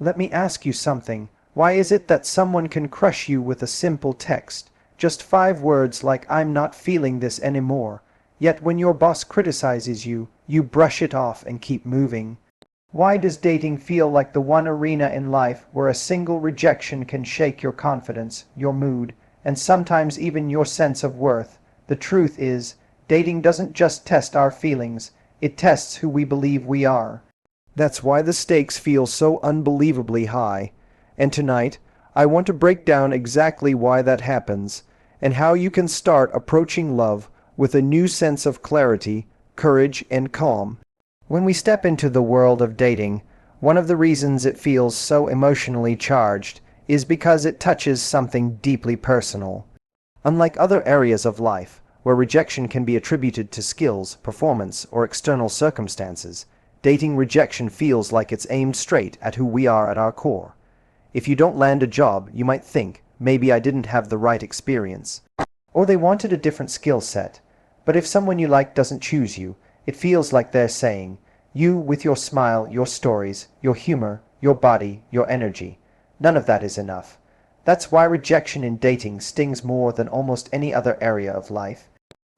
Let me ask you something. Why is it that someone can crush you with a simple text, just 5 words like "I'm not feeling this anymore," yet when your boss criticizes you, you brush it off and keep moving? Why does dating feel like the one arena in life where a single rejection can shake your confidence, your mood, and sometimes even your sense of worth? The truth is, dating doesn't just test our feelings, it tests who we believe we are. That's why the stakes feel so unbelievably high. And tonight, I want to break down exactly why that happens, and how you can start approaching love with a new sense of clarity, courage, and calm. When we step into the world of dating, one of the reasons it feels so emotionally charged is because it touches something deeply personal. Unlike other areas of life, where rejection can be attributed to skills, performance, or external circumstances, dating rejection feels like it's aimed straight at who we are at our core. If you don't land a job, you might think, maybe I didn't have the right experience. Or they wanted a different skill set. But if someone you like doesn't choose you, it feels like they're saying, you with your smile, your stories, your humor, your body, your energy, none of that is enough. That's why rejection in dating stings more than almost any other area of life.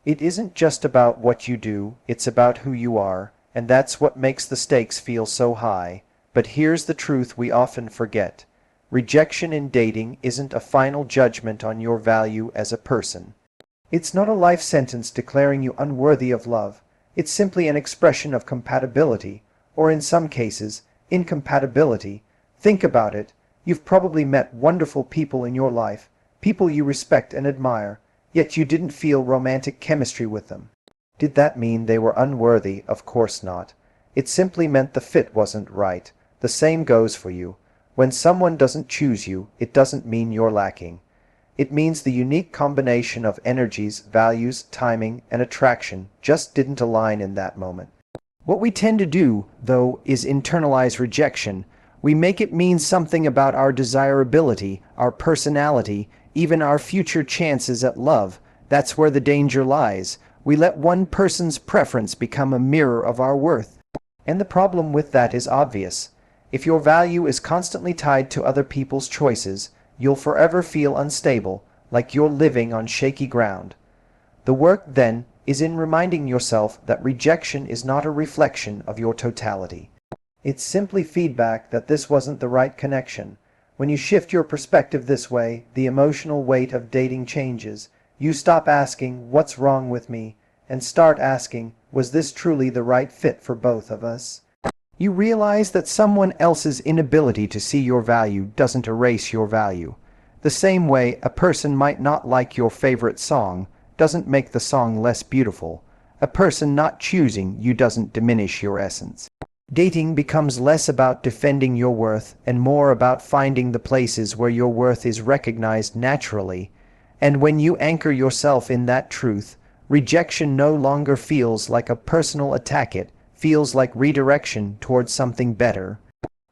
It isn't just about what you do, it's about who you are, and that's what makes the stakes feel so high. But here's the truth we often forget. Rejection in dating isn't a final judgment on your value as a person. It's not a life sentence declaring you unworthy of love. It's simply an expression of compatibility, or in some cases, incompatibility. Think about it. You've probably met wonderful people in your life, people you respect and admire, yet you didn't feel romantic chemistry with them. Did that mean they were unworthy? Of course not. It simply meant the fit wasn't right. The same goes for you. When someone doesn't choose you, it doesn't mean you're lacking. It means the unique combination of energies, values, timing, and attraction just didn't align in that moment. What we tend to do, though, is internalize rejection. We make it mean something about our desirability, our personality, even our future chances at love. That's where the danger lies. We let one person's preference become a mirror of our worth. And the problem with that is obvious. If your value is constantly tied to other people's choices, you'll forever feel unstable, like you're living on shaky ground. The work, then, is in reminding yourself that rejection is not a reflection of your totality. It's simply feedback that this wasn't the right connection. When you shift your perspective this way, the emotional weight of dating changes. You stop asking, "What's wrong with me?" and start asking, "Was this truly the right fit for both of us?" You realize that someone else's inability to see your value doesn't erase your value. The same way a person might not like your favorite song doesn't make the song less beautiful. A person not choosing you doesn't diminish your essence. Dating becomes less about defending your worth and more about finding the places where your worth is recognized naturally. And when you anchor yourself in that truth, rejection no longer feels like a personal attack, it feels like redirection towards something better.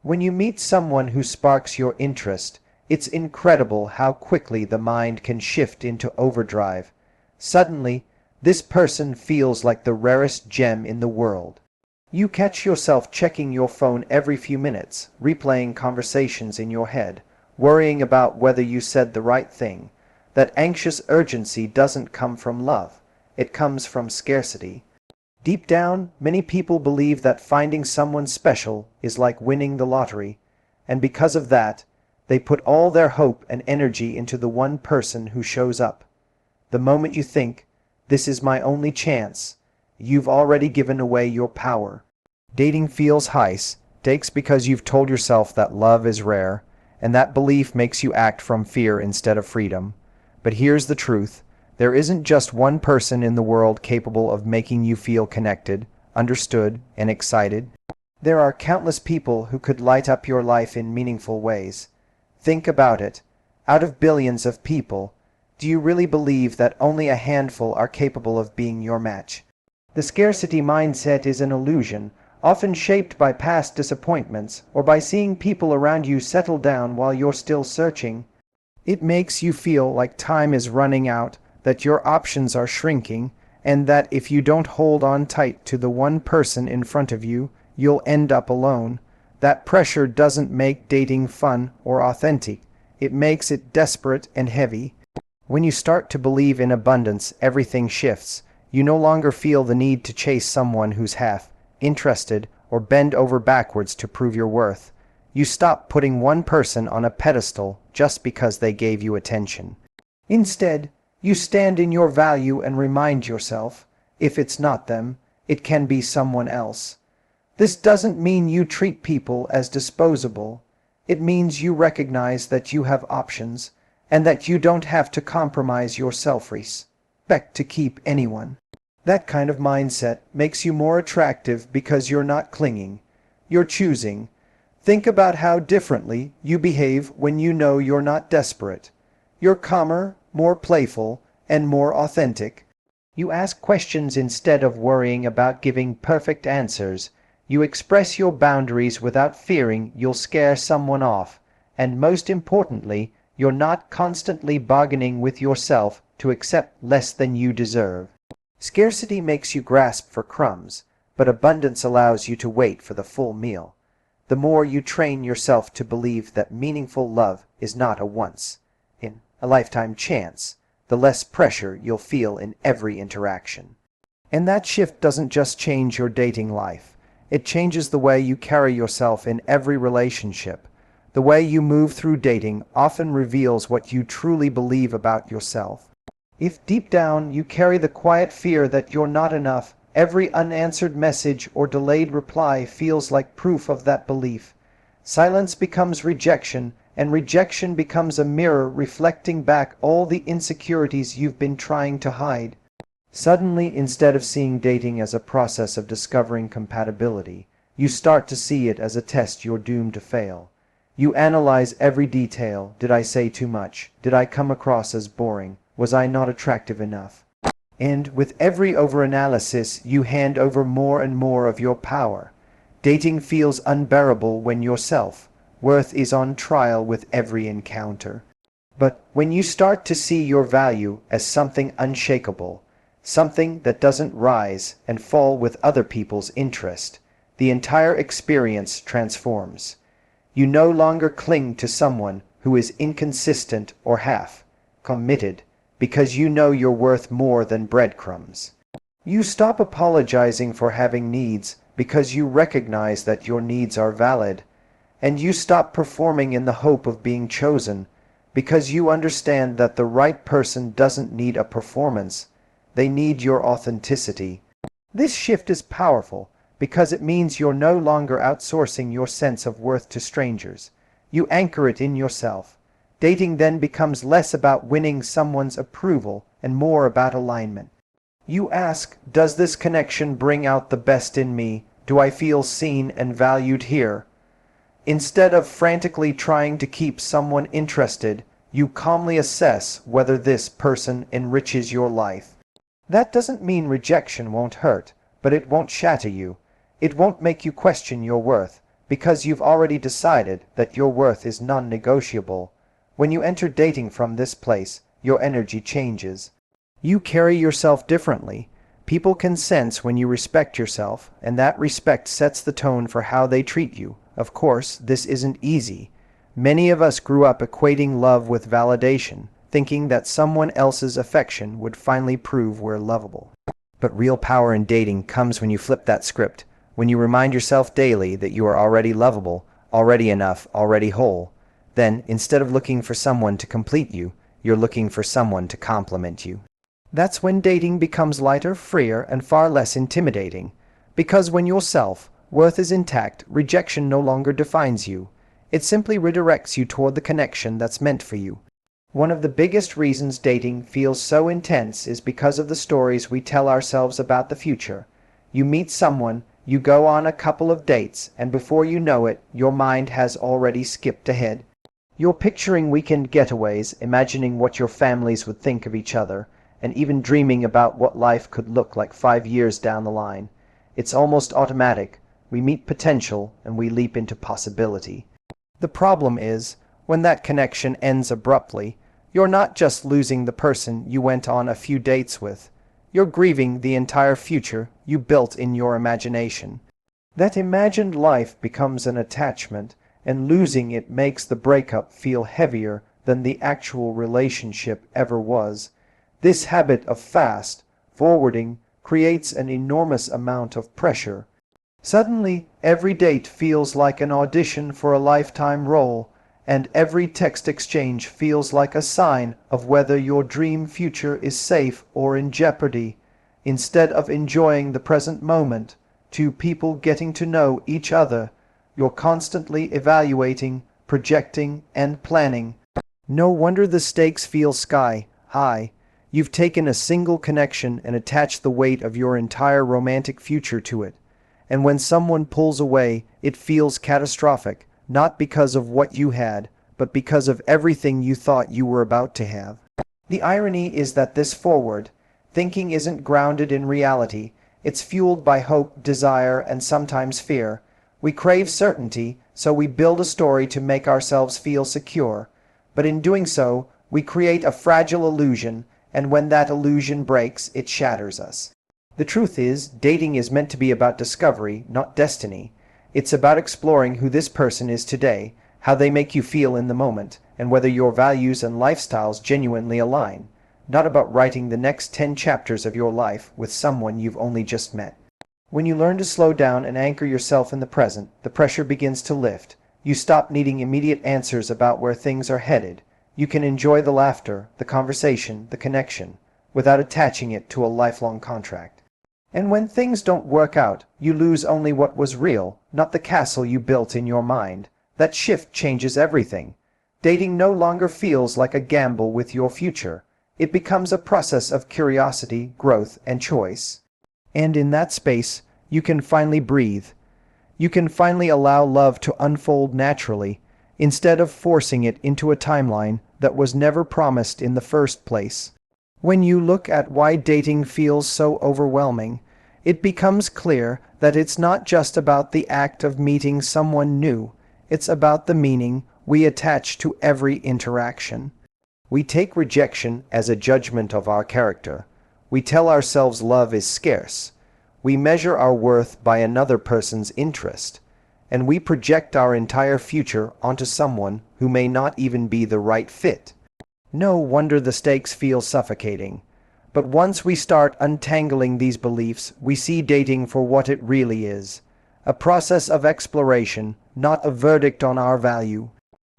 When you meet someone who sparks your interest, it's incredible how quickly the mind can shift into overdrive. Suddenly, this person feels like the rarest gem in the world. You catch yourself checking your phone every few minutes, replaying conversations in your head, worrying about whether you said the right thing. That anxious urgency doesn't come from love. It comes from scarcity. Deep down, many people believe that finding someone special is like winning the lottery, and because of that, they put all their hope and energy into the one person who shows up. The moment you think, "This is my only chance," you've already given away your power. Dating feels high stakes because you've told yourself that love is rare, and that belief makes you act from fear instead of freedom. But here's the truth. There isn't just one person in the world capable of making you feel connected, understood, and excited. There are countless people who could light up your life in meaningful ways. Think about it. Out of billions of people, do you really believe that only a handful are capable of being your match? The scarcity mindset is an illusion, often shaped by past disappointments or by seeing people around you settle down while you're still searching. It makes you feel like time is running out, that your options are shrinking, and that if you don't hold on tight to the one person in front of you, you'll end up alone. That pressure doesn't make dating fun or authentic. It makes it desperate and heavy. When you start to believe in abundance, everything shifts. You no longer feel the need to chase someone who's half interested or bend over backwards to prove your worth. You stop putting one person on a pedestal just because they gave you attention. Instead, you stand in your value and remind yourself, if it's not them, it can be someone else. This doesn't mean you treat people as disposable. It means you recognize that you have options and that you don't have to compromise your self-respect to keep anyone. That kind of mindset makes you more attractive because you're not clinging. You're choosing. Think about how differently you behave when you know you're not desperate. You're calmer, more playful, and more authentic. You ask questions instead of worrying about giving perfect answers. You express your boundaries without fearing you'll scare someone off. And most importantly, you're not constantly bargaining with yourself to accept less than you deserve. Scarcity makes you grasp for crumbs, but abundance allows you to wait for the full meal. The more you train yourself to believe that meaningful love is not a once-in-a-lifetime chance, the less pressure you'll feel in every interaction. And that shift doesn't just change your dating life. It changes the way you carry yourself in every relationship. The way you move through dating often reveals what you truly believe about yourself. If deep down you carry the quiet fear that you're not enough, every unanswered message or delayed reply feels like proof of that belief. Silence becomes rejection, and rejection becomes a mirror reflecting back all the insecurities you've been trying to hide. Suddenly, instead of seeing dating as a process of discovering compatibility, you start to see it as a test you're doomed to fail. You analyze every detail. Did I say too much? Did I come across as boring? Was I not attractive enough? And with every overanalysis, you hand over more and more of your power. Dating feels unbearable when your self-worth is on trial with every encounter. But when you start to see your value as something unshakable, something that doesn't rise and fall with other people's interest, the entire experience transforms. You no longer cling to someone who is inconsistent or half-committed, because you know you're worth more than breadcrumbs. You stop apologizing for having needs because you recognize that your needs are valid, and you stop performing in the hope of being chosen because you understand that the right person doesn't need a performance, they need your authenticity. This shift is powerful because it means you're no longer outsourcing your sense of worth to strangers. You anchor it in yourself. Dating then becomes less about winning someone's approval and more about alignment. You ask, does this connection bring out the best in me? Do I feel seen and valued here? Instead of frantically trying to keep someone interested, you calmly assess whether this person enriches your life. That doesn't mean rejection won't hurt, but it won't shatter you. It won't make you question your worth, because you've already decided that your worth is non-negotiable. When you enter dating from this place, your energy changes. You carry yourself differently. People can sense when you respect yourself, and that respect sets the tone for how they treat you. Of course, this isn't easy. Many of us grew up equating love with validation, thinking that someone else's affection would finally prove we're lovable. But real power in dating comes when you flip that script, when you remind yourself daily that you are already lovable, already enough, already whole. Then, instead of looking for someone to complete you, you're looking for someone to complement you. That's when dating becomes lighter, freer, and far less intimidating. Because when your self-worth is intact, rejection no longer defines you. It simply redirects you toward the connection that's meant for you. One of the biggest reasons dating feels so intense is because of the stories we tell ourselves about the future. You meet someone, you go on a couple of dates, and before you know it, your mind has already skipped ahead. You're picturing weekend getaways, imagining what your families would think of each other, and even dreaming about what life could look like 5 years down the line. It's almost automatic. We meet potential and we leap into possibility. The problem is, when that connection ends abruptly, you're not just losing the person you went on a few dates with. You're grieving the entire future you built in your imagination. That imagined life becomes an attachment, and losing it makes the breakup feel heavier than the actual relationship ever was. This habit of fast forwarding creates an enormous amount of pressure. Suddenly, every date feels like an audition for a lifetime role, and every text exchange feels like a sign of whether your dream future is safe or in jeopardy. Instead of enjoying the present moment, two people getting to know each other, you're constantly evaluating, projecting, and planning. No wonder the stakes feel sky high. You've taken a single connection and attached the weight of your entire romantic future to it. And when someone pulls away, it feels catastrophic, not because of what you had, but because of everything you thought you were about to have. The irony is that this forward thinking isn't grounded in reality. It's fueled by hope, desire, and sometimes fear. We crave certainty, so we build a story to make ourselves feel secure. But in doing so, we create a fragile illusion, and when that illusion breaks, it shatters us. The truth is, dating is meant to be about discovery, not destiny. It's about exploring who this person is today, how they make you feel in the moment, and whether your values and lifestyles genuinely align. Not about writing the next 10 chapters of your life with someone you've only just met. When you learn to slow down and anchor yourself in the present, the pressure begins to lift. You stop needing immediate answers about where things are headed. You can enjoy the laughter, the conversation, the connection, without attaching it to a lifelong contract. And when things don't work out, you lose only what was real, not the castle you built in your mind. That shift changes everything. Dating no longer feels like a gamble with your future. It becomes a process of curiosity, growth, and choice. And in that space, you can finally breathe. You can finally allow love to unfold naturally, instead of forcing it into a timeline that was never promised in the first place. When you look at why dating feels so overwhelming, it becomes clear that it's not just about the act of meeting someone new. It's about the meaning we attach to every interaction. We take rejection as a judgment of our character. We tell ourselves love is scarce. We measure our worth by another person's interest. And we project our entire future onto someone who may not even be the right fit. No wonder the stakes feel suffocating. But once we start untangling these beliefs, we see dating for what it really is. A process of exploration, not a verdict on our value.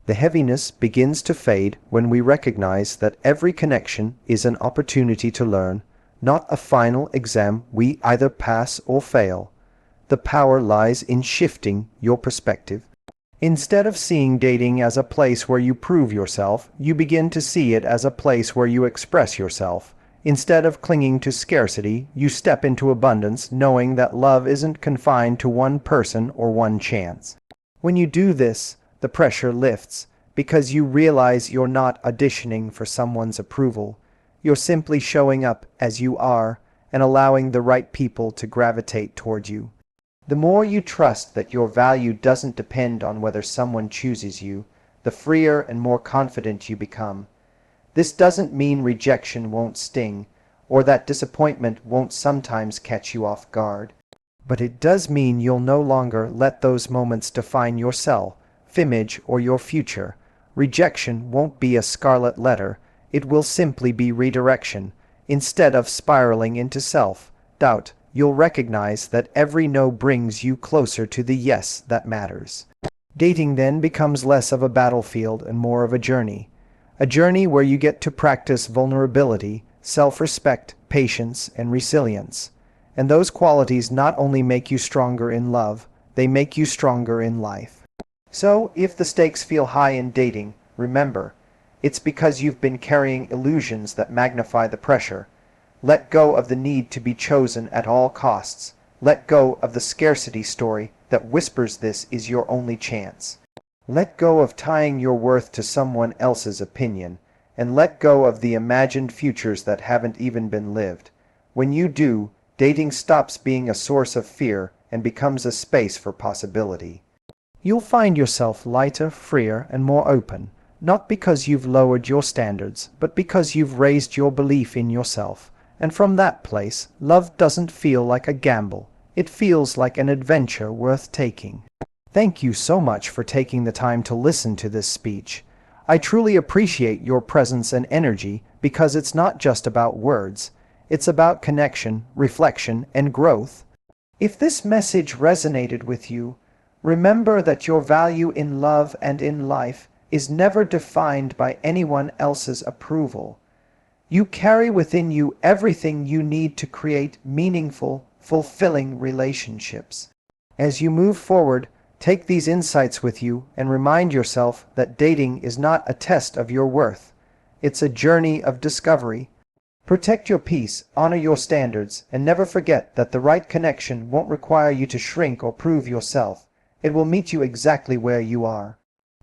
The heaviness begins to fade when we recognize that every connection is an opportunity to learn, not a final exam we either pass or fail. The power lies in shifting your perspective. Instead of seeing dating as a place where you prove yourself, you begin to see it as a place where you express yourself. Instead of clinging to scarcity, you step into abundance, knowing that love isn't confined to one person or one chance. When you do this, the pressure lifts, because you realize you're not auditioning for someone's approval. You're simply showing up as you are and allowing the right people to gravitate toward you. The more you trust that your value doesn't depend on whether someone chooses you, the freer and more confident you become. This doesn't mean rejection won't sting, or that disappointment won't sometimes catch you off guard. But it does mean you'll no longer let those moments define your self-image or your future. Rejection won't be a scarlet letter. It will simply be redirection. Instead of spiraling into self-doubt, you'll recognize that every no brings you closer to the yes that matters. Dating then becomes less of a battlefield and more of a journey. A journey where you get to practice vulnerability, self-respect, patience, and resilience. And those qualities not only make you stronger in love, they make you stronger in life. So, if the stakes feel high in dating, remember, it's because you've been carrying illusions that magnify the pressure. Let go of the need to be chosen at all costs. Let go of the scarcity story that whispers this is your only chance. Let go of tying your worth to someone else's opinion, and let go of the imagined futures that haven't even been lived. When you do, dating stops being a source of fear and becomes a space for possibility. You'll find yourself lighter, freer, and more open, not because you've lowered your standards, but because you've raised your belief in yourself. And from that place, love doesn't feel like a gamble. It feels like an adventure worth taking. Thank you so much for taking the time to listen to this speech. I truly appreciate your presence and energy because it's not just about words. It's about connection, reflection, and growth. If this message resonated with you, remember that your value in love and in life is never defined by anyone else's approval. You carry within you everything you need to create meaningful, fulfilling relationships. As you move forward, take these insights with you and remind yourself that dating is not a test of your worth. It's a journey of discovery. Protect your peace, honor your standards, and never forget that the right connection won't require you to shrink or prove yourself. It will meet you exactly where you are.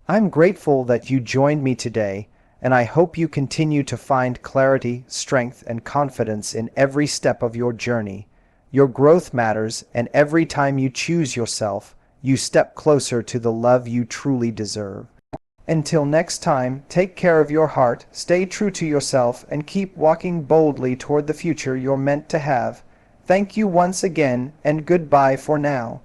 I'm grateful that you joined me today, and I hope you continue to find clarity, strength, and confidence in every step of your journey. Your growth matters, and every time you choose yourself, you step closer to the love you truly deserve. Until next time, take care of your heart, stay true to yourself, and keep walking boldly toward the future you're meant to have. Thank you once again, and goodbye for now.